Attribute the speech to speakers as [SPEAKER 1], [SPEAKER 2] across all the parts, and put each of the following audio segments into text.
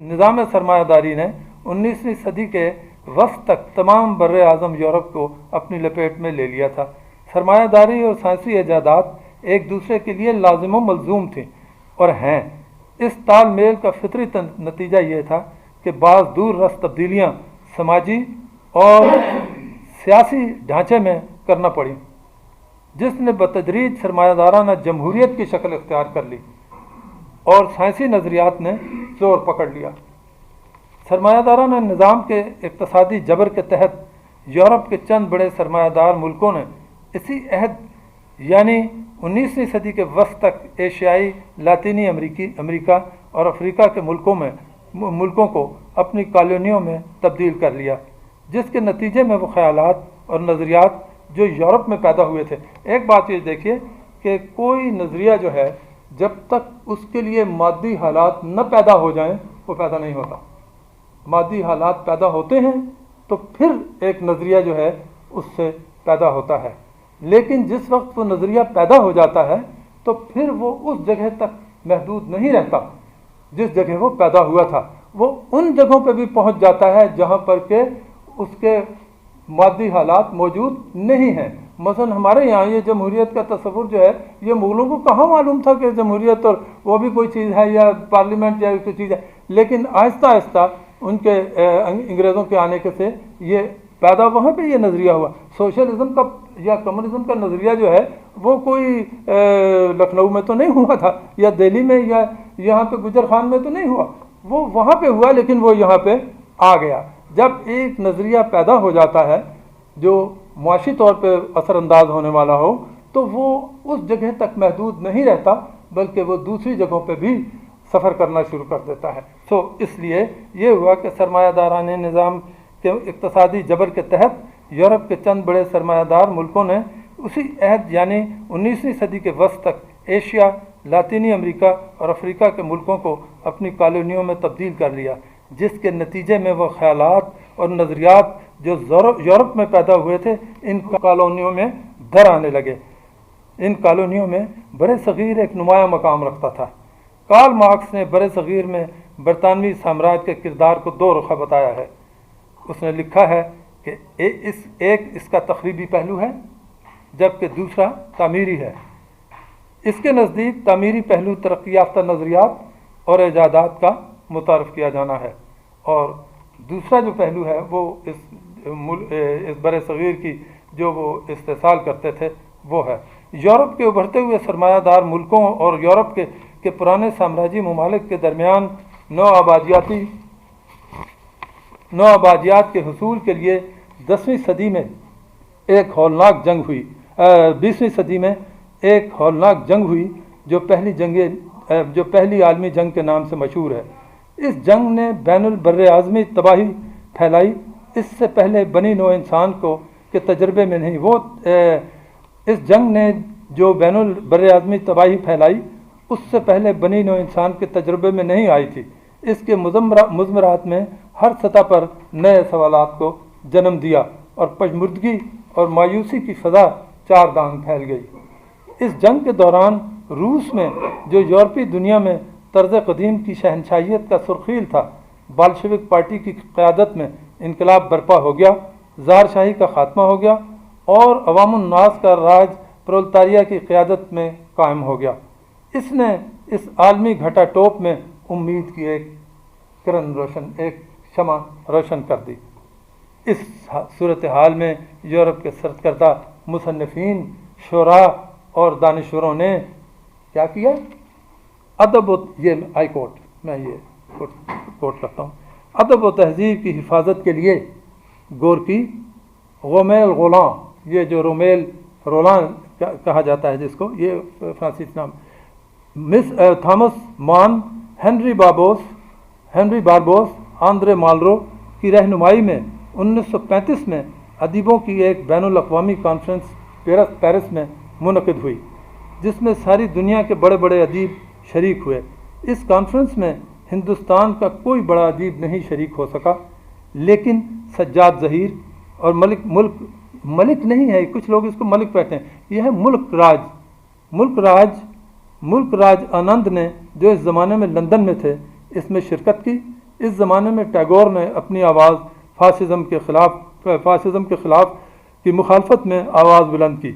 [SPEAKER 1] نظام سرمایہ داری نے 19ویں صدی کے وسط تک تمام بر اعظم یورپ کو اپنی لپیٹ میں لے لیا تھا۔ سرمایہ داری اور سائنسی ایجادات ایک دوسرے کے لیے لازم و ملزوم تھیں اور ہیں۔ اس تال میل کا فطری نتیجہ یہ تھا کہ بعض دور رس تبدیلیاں سماجی اور سیاسی ڈھانچے میں کرنا پڑیں، جس نے بتدریج سرمایہ دارانہ جمہوریت کی شکل اختیار کر لی اور سائنسی نظریات نے زور پکڑ لیا۔ سرمایہ دارانہ نظام کے اقتصادی جبر کے تحت یورپ کے چند بڑے سرمایہ دار ملکوں نے اسی عہد یعنی 19ویں صدی کے وسط تک ایشیائی، لاطینی امریکہ اور افریقہ کے ملکوں کو اپنی کالونیوں میں تبدیل کر لیا، جس کے نتیجے میں وہ خیالات اور نظریات جو یورپ میں پیدا ہوئے تھے۔ ایک بات یہ دیکھیے کہ کوئی نظریہ جو ہے جب تک اس کے لیے مادی حالات نہ پیدا ہو جائیں وہ پیدا نہیں ہوتا۔ مادی حالات پیدا ہوتے ہیں تو پھر ایک نظریہ جو ہے اس سے پیدا ہوتا ہے، لیکن جس وقت وہ نظریہ پیدا ہو جاتا ہے تو پھر وہ اس جگہ تک محدود نہیں رہتا جس جگہ وہ پیدا ہوا تھا، وہ ان جگہوں پہ بھی پہنچ جاتا ہے جہاں پر کہ اس کے مادی حالات موجود نہیں ہیں۔ مثلا ہمارے یہاں یہ جمہوریت کا تصور جو ہے، یہ مغلوں کو کہاں معلوم تھا کہ جمہوریت اور وہ بھی کوئی چیز ہے یا پارلیمنٹ یا کوئی چیز ہے، لیکن آہستہ آہستہ ان کے انگریزوں کے آنے کے سے یہ پیدا وہاں پہ یہ نظریہ ہوا۔ سوشلزم کا یا کمیونزم کا نظریہ جو ہے وہ کوئی لکھنؤ میں تو نہیں ہوا تھا یا دہلی میں یا یہاں پہ گجر خان میں تو نہیں ہوا، وہ وہاں پہ ہوا لیکن وہ یہاں پہ آ گیا۔ جب ایک نظریہ پیدا ہو جاتا ہے جو معاشی طور پہ اثر انداز ہونے والا ہو تو وہ اس جگہ تک محدود نہیں رہتا بلکہ وہ دوسری جگہوں پہ بھی سفر کرنا شروع کر دیتا ہے۔ اس لیے یہ ہوا کہ سرمایہ دارانہ نظام کے اقتصادی جبر کے تحت یورپ کے چند بڑے سرمایہ دار ملکوں نے اسی عہد یعنی 19ویں صدی کے وسط تک ایشیا، لاطینی امریکہ اور افریقہ کے ملکوں کو اپنی کالونیوں میں تبدیل کر لیا، جس کے نتیجے میں وہ خیالات اور نظریات جو یورپ میں پیدا ہوئے تھے ان کالونیوں میں در آنے لگے۔ ان کالونیوں میں بر صغیر ایک نمایاں مقام رکھتا تھا۔ کارل مارکس نے بر صغیر میں برطانوی سامراج کے کردار کو دو رخہ بتایا ہے۔ اس نے لکھا ہے کہ اس کا تخریبی پہلو ہے جبکہ دوسرا تعمیری ہے۔ اس کے نزدیک تعمیری پہلو ترقی یافتہ نظریات اور ایجادات کا متعارف کیا جانا ہے، اور دوسرا جو پہلو ہے وہ اس بر صغیر کی جو وہ استحصال کرتے تھے وہ ہے۔ یورپ کے ابھرتے ہوئے سرمایہ دار ملکوں اور یورپ کے پرانے سامراجی ممالک کے درمیان نو آبادیات کے حصول کے لیے 10ویں صدی میں ایک ہولناک جنگ ہوئی 20ویں صدی میں ایک ہولناک جنگ ہوئی جو پہلی عالمی جنگ کے نام سے مشہور ہے۔ اس جنگ نے بین البر اعظمی تباہی پھیلائی۔ اس سے پہلے بنی نوع انسان کے تجربے میں نہیں، اس جنگ نے جو بین البر اعظمی تباہی پھیلائی اس سے پہلے بنی نوع انسان کے تجربے میں نہیں آئی تھی۔ اس کے مضمرات میں ہر سطح پر نئے سوالات کو جنم دیا اور پشمردگی اور مایوسی کی فضا چار دانگ پھیل گئی۔ اس جنگ کے دوران روس میں جو یورپی دنیا میں طرز قدیم کی شہنشاہیت کا سرخیل تھا، بالشوک پارٹی کی قیادت میں انقلاب برپا ہو گیا، زار شاہی کا خاتمہ ہو گیا اور عوام الناس کا راج پرولتاریہ کی قیادت میں قائم ہو گیا۔ اس نے اس عالمی گھٹا ٹوپ میں امید کی ایک شمع روشن کر دی۔ اس صورتحال میں یورپ کے سرکردہ مصنفین، شعراء اور دانشوروں نے کیا کیا؟ میں یہ کوٹ کرتا ہوں، ادب و تہذیب کی حفاظت کے لیے گورکی، رومیل رولاں، یہ جو رومیل رولاں کہا جاتا ہے جس کو، یہ فرانسیسی نام، تھامس مان، ہنری باربوس، آندرے مالرو کی رہنمائی میں 1935 میں ادیبوں کی ایک بین الاقوامی کانفرنس پیرس میں منعقد ہوئی جس میں ساری دنیا کے بڑے بڑے ادیب شریک ہوئے۔ اس کانفرنس میں ہندوستان کا کوئی بڑا ادیب نہیں شریک ہو سکا، لیکن سجاد ظہیر اور ملک نہیں ہے، کچھ لوگ اس کو ملک کہتے ہیں، یہ ہے ملک راج آنند نے جو اس زمانے میں لندن میں تھے اس میں شرکت کی۔ اس زمانے میں ٹیگور نے اپنی آواز فاشزم کے خلاف کی مخالفت میں آواز بلند کی۔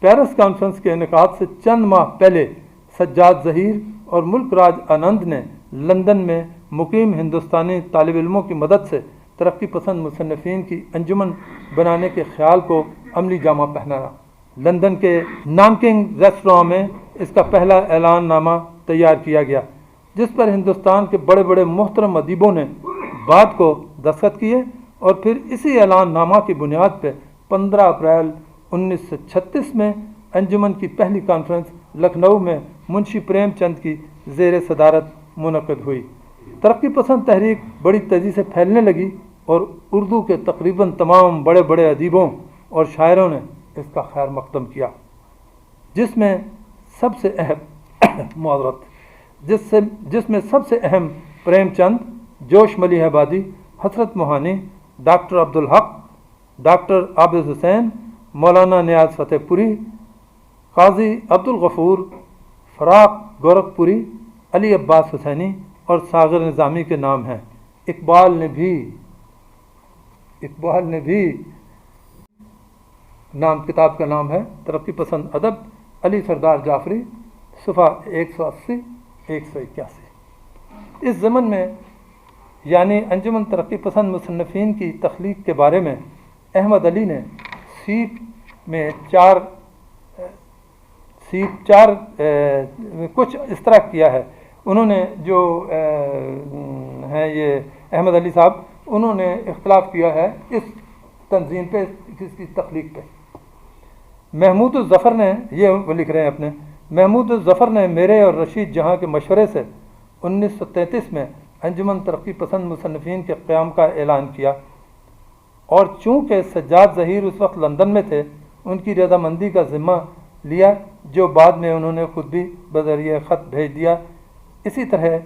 [SPEAKER 1] پیرس کانفرنس کے انعقاد سے چند ماہ پہلے سجاد ظہیر اور ملک راج آنند نے لندن میں مقیم ہندوستانی طالب علموں کی مدد سے ترقی پسند مصنفین کی انجمن بنانے کے خیال کو عملی جامہ پہنایا۔ لندن کے نامکنگ ریستوراں میں اس کا پہلا اعلان نامہ تیار کیا گیا، جس پر ہندوستان کے بڑے بڑے محترم ادیبوں نے بات کو دستخط کیے، اور پھر اسی اعلان نامہ کی بنیاد پہ 15 اپریل 1936 میں انجمن کی پہلی کانفرنس لکھنؤ میں منشی پریم چند کی زیر صدارت منعقد ہوئی۔ ترقی پسند تحریک بڑی تیزی سے پھیلنے لگی اور اردو کے تقریباً تمام بڑے بڑے ادیبوں اور شاعروں نے اس کا خیر مقدم کیا، جس میں سب سے اہم پریم چند، جوش ملیح آبادی، حسرت موہانی، ڈاکٹر عبدالحق، ڈاکٹر عابد حسین، مولانا نیاز فتح پوری، قاضی عبدالغفور، فراق گورکھپوری، علی عباس حسینی اور ساغر نظامی کے نام ہیں۔ اقبال نے بھی کتاب کا نام ہے ترقی پسند ادب، علی سردار جعفری، صفحہ 180 181۔ اس ضمن میں یعنی انجمن ترقی پسند مصنفین کی تخلیق کے بارے میں احمد علی نے کچھ اس طرح کیا ہے۔ انہوں نے جو ہیں یہ احمد علی صاحب، انہوں نے اختلاف کیا ہے اس تنظیم پہ، اس کی تخلیق پہ۔ محمود الظفر نے وہ لکھ رہے ہیں محمود الظفر نے میرے اور رشید جہاں کے مشورے سے 1933 میں انجمن ترقی پسند مصنفین کے قیام کا اعلان کیا، اور چونکہ سجاد ظہیر اس وقت لندن میں تھے، ان کی رضامندی کا ذمہ لیا، جو بعد میں انہوں نے خود بھی بذریعہ خط بھیج دیا۔ اسی طرح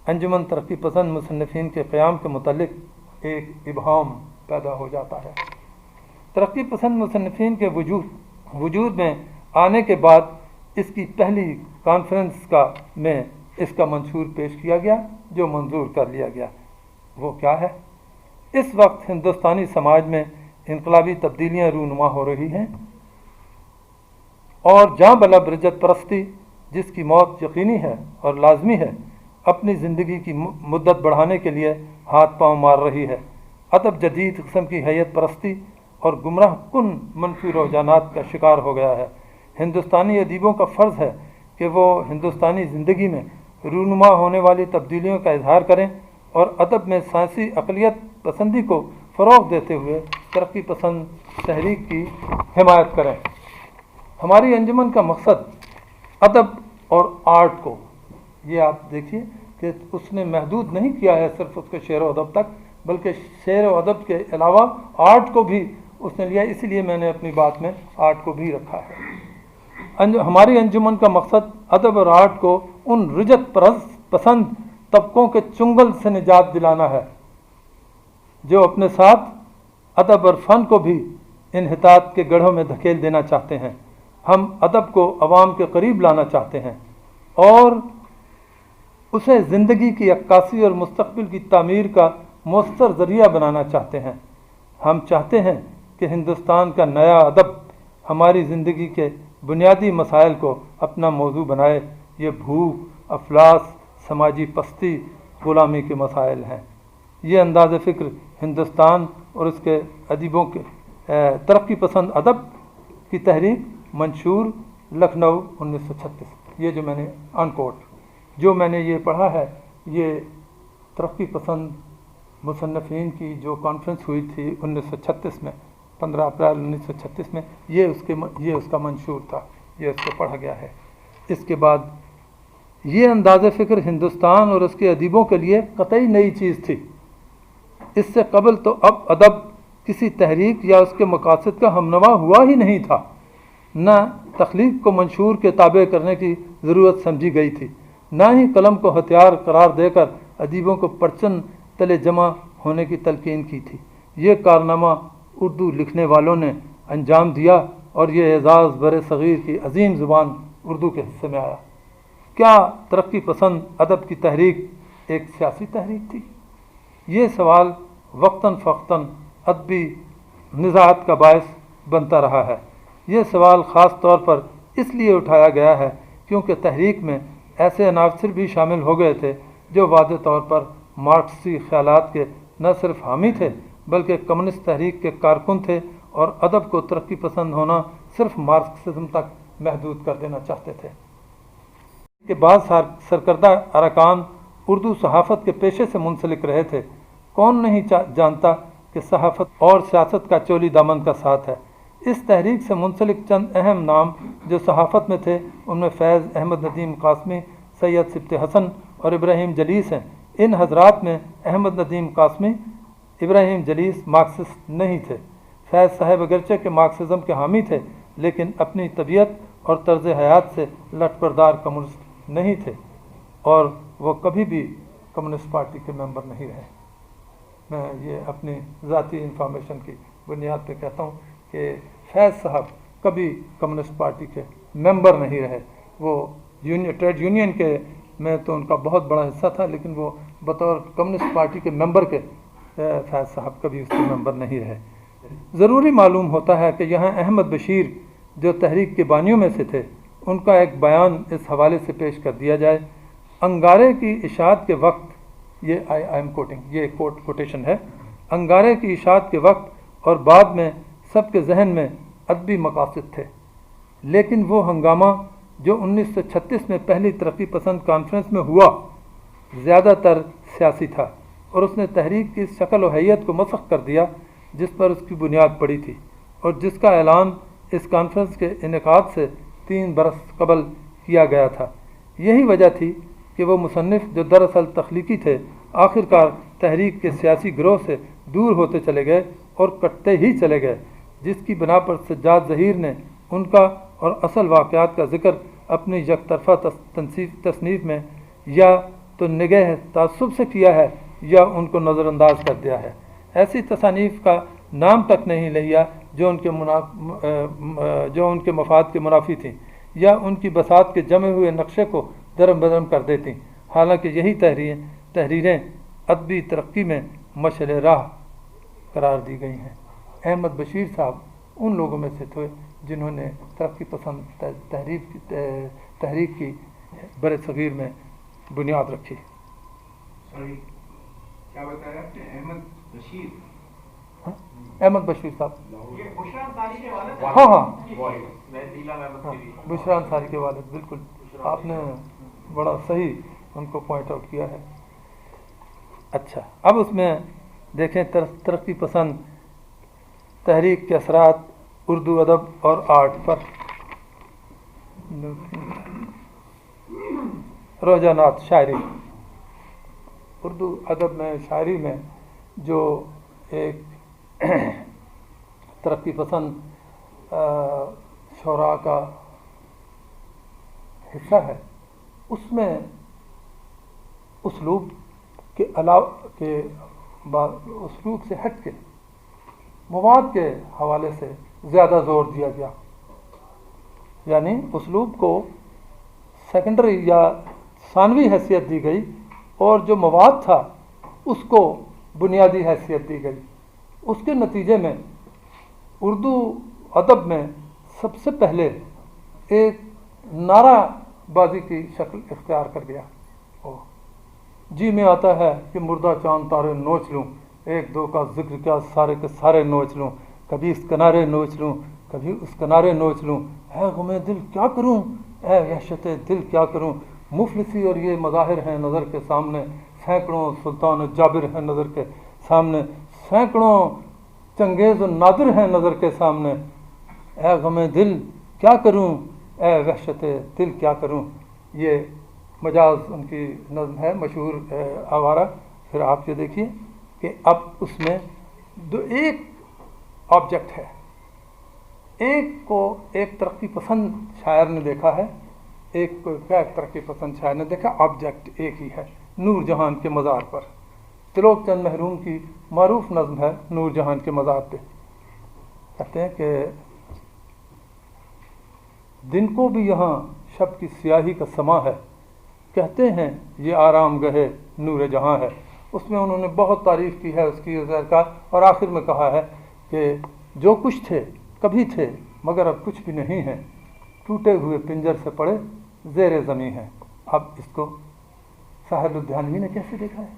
[SPEAKER 1] انجمن ترقی پسند مصنفین کے قیام کے متعلق ایک ابہام پیدا ہو جاتا ہے۔ ترقی پسند مصنفین کے وجود میں آنے کے بعد اس کی پہلی کانفرنس میں اس کا منشور پیش کیا گیا، جو منظور کر لیا گیا۔ وہ کیا ہے؟ اس وقت ہندوستانی سماج میں انقلابی تبدیلیاں رونما ہو رہی ہیں، اور جاں بلب رجت پرستی، جس کی موت یقینی ہے اور لازمی ہے، اپنی زندگی کی مدت بڑھانے کے لیے ہاتھ پاؤں مار رہی ہے۔ ادب جدید قسم کی حیت پرستی اور گمراہ کن منفی رجحانات کا شکار ہو گیا ہے۔ ہندوستانی ادیبوں کا فرض ہے کہ وہ ہندوستانی زندگی میں رونما ہونے والی تبدیلیوں کا اظہار کریں اور ادب میں سائنسی اقلیت پسندی کو فروغ دیتے ہوئے ترقی پسند تحریک کی حمایت کریں۔ ہماری انجمن کا مقصد ادب اور آرٹ کو، یہ آپ دیکھیے کہ اس نے محدود نہیں کیا ہے صرف اس کے شعر و ادب تک، بلکہ شعر و ادب کے علاوہ آرٹ کو بھی اس نے لیا، اسی لیے میں نے اپنی بات میں آرٹ کو بھی رکھا ہے۔ ہماری انجمن کا مقصد ادب اور آرٹ کو ان رجت پسند طبقوں کے چنگل سے نجات دلانا ہے، جو اپنے ساتھ ادب اور فن کو بھی انحطاط کے گڑھوں میں دھکیل دینا چاہتے ہیں۔ ہم ادب کو عوام کے قریب لانا چاہتے ہیں اور اسے زندگی کی عکاسی اور مستقبل کی تعمیر کا مؤثر ذریعہ بنانا چاہتے ہیں۔ ہم چاہتے ہیں کہ ہندوستان کا نیا ادب ہماری زندگی کے بنیادی مسائل کو اپنا موضوع بنائے۔ یہ بھوک، افلاس، سماجی پستی، غلامی کے مسائل ہیں۔ یہ انداز فکر ہندوستان اور اس کے ادیبوں کے ترقی پسند ادب کی تحریک، منشور لکھنؤ 1936، یہ جو میں نے جو میں نے یہ پڑھا ہے، یہ ترقی پسند مصنفین کی جو کانفرنس ہوئی تھی 1936 میں، 15 اپریل 1936 میں، یہ اس کا منشور تھا، یہ اس کو پڑھا گیا ہے۔ اس کے بعد یہ انداز فکر ہندوستان اور اس کے ادیبوں کے لیے قطعی نئی چیز تھی۔ اس سے قبل تو اب ادب کسی تحریک یا اس کے مقاصد کا ہمنوا ہوا ہی نہیں تھا، نہ تخلیق کو منشور کے تابع کرنے کی ضرورت سمجھی گئی تھی، نہ ہی قلم کو ہتھیار قرار دے کر ادیبوں کو پرچم تلے جمع ہونے کی تلقین کی تھی۔ یہ کارنامہ اردو لکھنے والوں نے انجام دیا اور یہ اعزاز بر صغیر کی عظیم زبان اردو کے حصے میں آیا۔ کیا ترقی پسند ادب کی تحریک ایک سیاسی تحریک تھی؟ یہ سوال وقتاً فوقتاً ادبی نزاعت کا باعث بنتا رہا ہے۔ یہ سوال خاص طور پر اس لیے اٹھایا گیا ہے کیونکہ تحریک میں ایسے عناصر بھی شامل ہو گئے تھے جو واضح طور پر مارکسی خیالات کے نہ صرف حامی تھے بلکہ کمیونسٹ تحریک کے کارکن تھے اور ادب کو ترقی پسند ہونا صرف مارکسزم تک محدود کر دینا چاہتے تھے۔ کہ بعض سرکردہ ارکان اردو صحافت کے پیشے سے منسلک رہے تھے۔ کون نہیں جانتا کہ صحافت اور سیاست کا چولی دامن کا ساتھ ہے۔ اس تحریک سے منسلک چند اہم نام جو صحافت میں تھے ان میں فیض احمد ندیم قاسمی، سید سبط حسن اور ابراہیم جلیس ہیں۔ ان حضرات میں احمد ندیم قاسمی، ابراہیم جلیس مارکسسٹ نہیں تھے۔ فیض صاحب اگرچہ کہ مارکسزم کے حامی تھے لیکن اپنی طبیعت اور طرز حیات سے لٹ بردار کمیونسٹ نہیں تھے اور وہ کبھی بھی کمیونسٹ پارٹی کے ممبر نہیں رہے۔ میں یہ اپنی ذاتی انفارمیشن کی بنیاد پہ کہتا ہوں کہ فیض صاحب کبھی کمیونسٹ پارٹی کے ممبر نہیں رہے۔ وہ ٹریڈ یونین کے میں تو ان کا بہت بڑا حصہ تھا لیکن وہ بطور کمیونسٹ پارٹی کے ممبر کے فیض صاحب کبھی اس کے ممبر نہیں رہے۔ ضروری معلوم ہوتا ہے کہ یہاں احمد بشیر جو تحریک کے بانیوں میں سے تھے ان کا ایک بیان اس حوالے سے پیش کر دیا جائے۔ انگارے کی اشاعت کے وقت، یہ آئی ایم کوٹنگ، یہ کوٹیشن ہے، انگارے کی اشاعت کے وقت اور بعد میں سب کے ذہن میں ادبی مقاصد تھے، لیکن وہ ہنگامہ جو 1936 میں پہلی ترقی پسند کانفرنس میں ہوا زیادہ تر سیاسی تھا اور اس نے تحریک کی شکل و حیت کو مسخ کر دیا جس پر اس کی بنیاد پڑی تھی اور جس کا اعلان اس کانفرنس کے انعقاد سے 3 برس قبل کیا گیا تھا۔ یہی وجہ تھی کہ وہ مصنف جو دراصل تخلیقی تھے آخرکار تحریک کے سیاسی گروہ سے دور ہوتے چلے گئے اور کٹتے ہی چلے گئے، جس کی بنا پر سجاد ظہیر نے ان کا اور اصل واقعات کا ذکر اپنی یک طرفہ تصنیف میں یا تو نگہ تعصب سے کیا ہے یا ان کو نظر انداز کر دیا ہے۔ ایسی تصانیف کا نام تک نہیں لیا جو ان کے مفاد کے منافی تھیں یا ان کی بساط کے جمے ہوئے نقشے کو درم بدرم کر دیتی، حالانکہ یہی تحریریں ادبی ترقی میں مشعل راہ قرار دی گئی ہیں۔ احمد بشیر صاحب ان لوگوں میں سے تھے جنہوں نے ترقی پسند تحریک کی بر صغیر میں بنیاد رکھی۔
[SPEAKER 2] کیا بتایا آپ نے؟ احمد بشیر؟
[SPEAKER 1] احمد بشیر صاحب،
[SPEAKER 2] بشرا انصاری کے والد؟
[SPEAKER 1] ہاں
[SPEAKER 2] میں
[SPEAKER 1] بشرا انصاری کے والد، بالکل آپ نے بڑا صحیح ان کو پوائنٹ آؤٹ کیا ہے۔ اچھا، اب اس میں دیکھیں ترقی پسند تحریک کے اثرات اردو ادب اور آرٹ پر۔ رجحانات شاعری، اردو ادب میں شاعری میں جو ایک ترقی پسند شعراء کا حصہ ہے، اس میں اسلوب کے علاوہ اسلوب سے ہٹ کے مواد کے حوالے سے زیادہ زور دیا گیا، یعنی اسلوب کو سیکنڈری یا ثانوی حیثیت دی گئی اور جو مواد تھا اس کو بنیادی حیثیت دی گئی۔ اس کے نتیجے میں اردو ادب میں سب سے پہلے ایک نعرہ بازی کی شکل اختیار کر گیا۔ جی میں آتا ہے کہ مردہ چاند تارے نوچ لوں، ایک دو کا ذکر کیا سارے کے سارے نوچ لوں، کبھی اس کنارے نوچ لوں کبھی اس کنارے نوچ لوں، اے غم دل کیا کروں، اے وحشت دل کیا کروں، مفلسی اور یہ مظاہر ہیں نظر کے سامنے، سینکڑوں سلطان جابر ہیں نظر کے سامنے، سینکڑوں چنگیز و نادر ہیں نظر کے سامنے، اے غم دل کیا کروں، اے وحشت دل کیا کروں۔ یہ مجاز ان کی نظم ہے مشہور آوارہ۔ پھر آپ یہ دیکھیے کہ اب اس میں ایک آبجیکٹ ہے، ایک کو ایک ترقی پسند شاعر نے دیکھا ہے، ایک کو ایک ترقی پسند شاعر نے دیکھا، آبجیکٹ ایک ہی ہے، نور جہان کے مزار پر۔ تلوک چند محروم کی معروف نظم ہے نور جہان کے مزار پہ، کہتے ہیں کہ دن کو بھی یہاں شب کی سیاہی کا سما ہے، کہتے ہیں یہ آرام گہے نور جہاں ہے، اس میں انہوں نے بہت تعریف کی ہے اس کی عزیر کا، اور آخر میں کہا ہے کہ جو کچھ تھے کبھی تھے مگر اب کچھ بھی نہیں ہیں، ٹوٹے ہوئے پنجر سے پڑے زیر زمیں ہیں۔ اب اس کو ساحر لدھیانوی نے کیسے دیکھا ہے؟